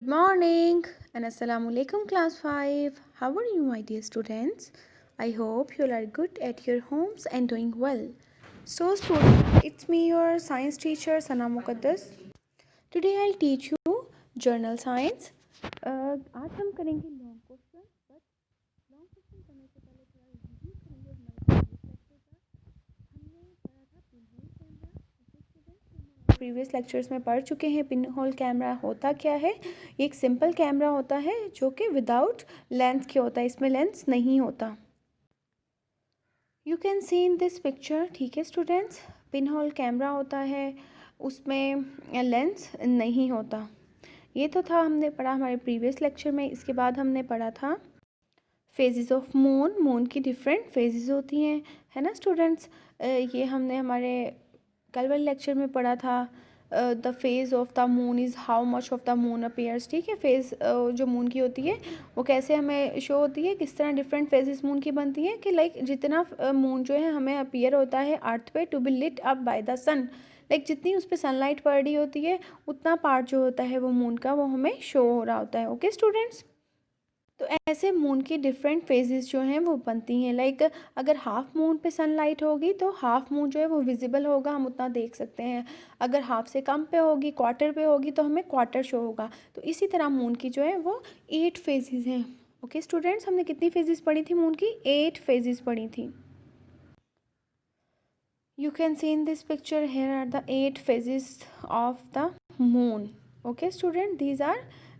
Good morning and Assalamu alaikum class 5. How are you my dear students? I hope you are good at your homes and doing well. So students, it's me your science teacher Sana Muqaddas. Today I'll teach you journal science. आज हम करेंगे long question but long question करने से पहले थोड़ा revision करेंगे हमारे previous lectures में पढ़ चुके हैं पिन होल कैमरा होता क्या है। ये एक सिंपल कैमरा होता है जो कि विदाउट लेंस के होता है, इसमें लेंस नहीं होता। You can see in this picture, ठीक है स्टूडेंट्स, पिन होल कैमरा होता है, उसमें लेंस नहीं होता। ये तो था हमने पढ़ा हमारे प्रीवियस लेक्चर में। इसके बाद हमने पढ़ा था फेजेस ऑफ मून। मून की डिफरेंट फेजेस होती हैं, है ना स्टूडेंट्स। ये हमने हमारे कल वाले लेक्चर में पढ़ा था। The phase of the moon is how much of the moon appears, ठीक है। फेज़ जो मून की होती है वो कैसे हमें शो होती है, किस तरह डिफरेंट फेजेस मून की बनती हैं कि लाइक जितना मून जो है हमें अपीयर होता है अर्थ पे to be lit up by the sun, like जितनी उस पर सनलाइट पड़ रही होती है उतना पार्ट जो होता है वो मून का वो हमें शो हो रहा होता है। ओके स्टूडेंट्स, तो ऐसे मून की डिफरेंट फेजेस जो हैं वो बनती हैं। लाइक अगर हाफ मून पे सनलाइट होगी तो हाफ मून जो है वो विजिबल होगा, हम उतना देख सकते हैं। अगर हाफ से कम पे होगी, क्वार्टर पे होगी तो हमें क्वार्टर शो होगा। तो इसी तरह मून की जो है वो 8 फेजेस हैं। ओके स्टूडेंट्स, हमने कितनी फेजेस पढ़ी थी मून की? 8 फेजेस पढ़ी थी। You can see in this picture, here are the 8 phases of the moon. Okay student, these are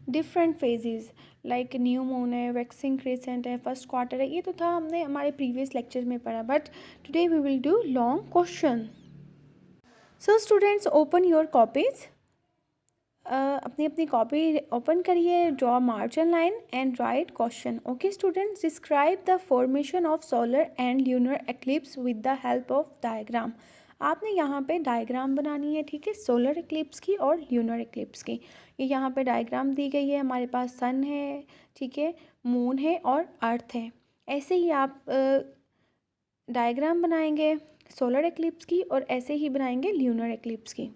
different phases like new moon है, waxing crescent है, first quarter है। ये तो था हमने हमारे previous lecture में पढ़ा, but today we will do long question. So students, open your copies. अपनी अपनी कॉपी ओपन करिए, draw margin line and right question. Okay students, describe the formation of solar and lunar eclipse with the help of diagram. आपने यहाँ पे diagram बनानी है, ठीक है, सोलर एक्लिप्स की और ल्यूनर एक्लिप्स की। ये यहाँ पे डायग्राम दी गई है, हमारे पास सन है, ठीक है, मून है और अर्थ है। ऐसे ही आप डायग्राम बनाएंगे सोलर एक्लिप्स की और ऐसे ही बनाएंगे ल्यूनर एक्लिप्स की।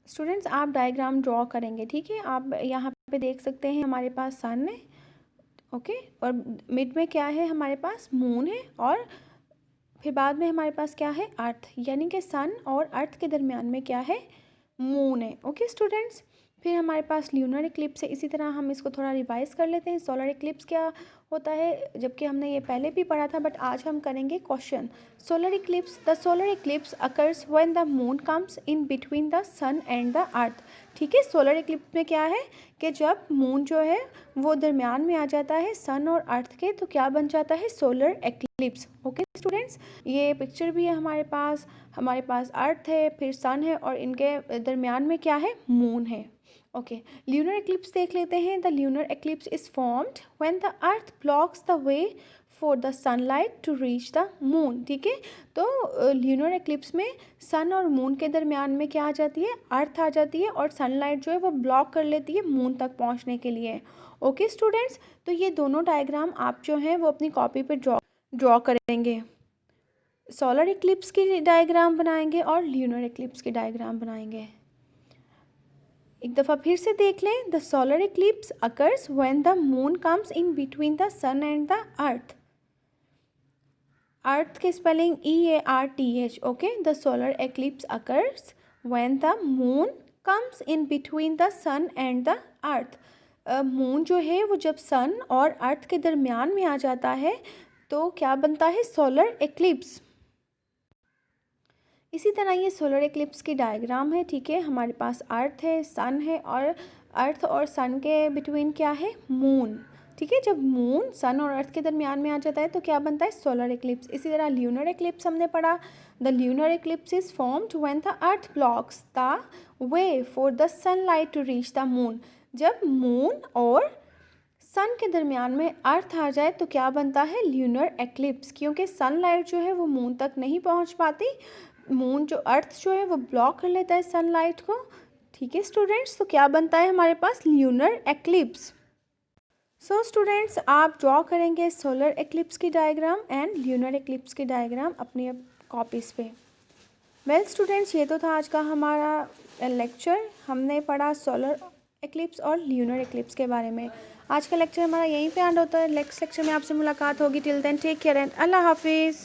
स्टूडेंट्स, आप डायग्राम ड्रॉ करेंगे, ठीक है। आप यहाँ पे देख सकते हैं हमारे पास सन है, ओके, और मिड में क्या है, हमारे पास मून है, और फिर बाद में हमारे पास क्या है, अर्थ, यानी कि सन और अर्थ के दरमियान में क्या है, मून है। ओके स्टूडेंट्स, फिर हमारे पास ल्यूनर इक्लिप्स है। इसी तरह हम इसको थोड़ा रिवाइज कर लेते हैं। सोलर इक्लिप्स क्या होता है, जबकि हमने ये पहले भी पढ़ा था, बट आज हम करेंगे question. Solar eclipse, the solar eclipse occurs when the moon comes in between the sun and the earth, ठीक है। सोलर इक्लिप्स में क्या है कि जब मून जो है वो दरमियान में आ जाता है सन और अर्थ के, तो क्या बन जाता है, सोलर एक्लिप्स। ओके स्टूडेंट्स, ये पिक्चर भी है हमारे पास अर्थ है, फिर सन है और इनके दरमियान में क्या है, मून है। ओके, ल्यूनर एक्लिप्स देख लेते हैं। The lunar eclipse is formed when the earth blocks the way for the sunlight to reach the moon, ठीक है। तो ल्यूनर एक्लिप्स में सन और मून के दरमियान में क्या आ जाती है, अर्थ आ जाती है, और सनलाइट जो है वो ब्लॉक कर लेती है मून तक पहुंचने के लिए। ओके स्टूडेंट्स, तो ये दोनों डायग्राम आप जो हैं वो अपनी कॉपी पे ड्रॉ करेंगे। सोलर इक्लिप्स की डायग्राम बनाएंगे और ल्यूनर इक्लिप्स की डायग्राम बनाएंगे। एक दफ़ा फिर से देख लें। The solar eclipse occurs when the moon comes in between the sun and the earth. Earth के spelling EARTH, okay. The solar eclipse occurs when the moon comes in between the sun and the earth. Moon जो है वो जब सन और अर्थ के दरमियान में आ जाता है तो क्या बनता है, सोलर एक्लिप्स। इसी तरह ये सोलर एक्लिप्स की डायग्राम है, ठीक है। हमारे पास अर्थ है, सन है, और अर्थ और सन के बिटवीन क्या है, मून, ठीक है। जब मून सन और अर्थ के दरमियान में आ जाता है तो क्या बनता है, सोलर एक्लिप्स। इसी तरह ल्यूनर एक्लिप्स हमने पढ़ा। The lunar eclipse is formed when the earth blocks the way for the sunlight to reach the moon. जब मून और सन के दरमियान में अर्थ आ जाए तो क्या बनता है, ल्यूनर एक्लिप्स, क्योंकि सनलाइट जो है वो मून तक नहीं पहुंच पाती। मून जो अर्थ जो है वो ब्लॉक कर लेता है सनलाइट को, ठीक है स्टूडेंट्स। तो क्या बनता है हमारे पास, ल्यूनर एक्लिप्स। सो स्टूडेंट्स, आप ड्रॉ करेंगे सोलर एक्लिप्स की डायग्राम एंड ल्यूनर एक्लिप्स की डायग्राम अपनी कॉपीज़ पे। वेल स्टूडेंट्स, ये तो था आज का हमारा लेक्चर हमने पढ़ा सोलर एक्लिप्स और ल्यूनर एक्लिप्स के बारे में। आज का लेक्चर हमारा यहीं पे एंड होता है। नेक्स्ट लेक्चर में आपसे मुलाकात होगी। Till then take care and अल्लाह हाफिज़।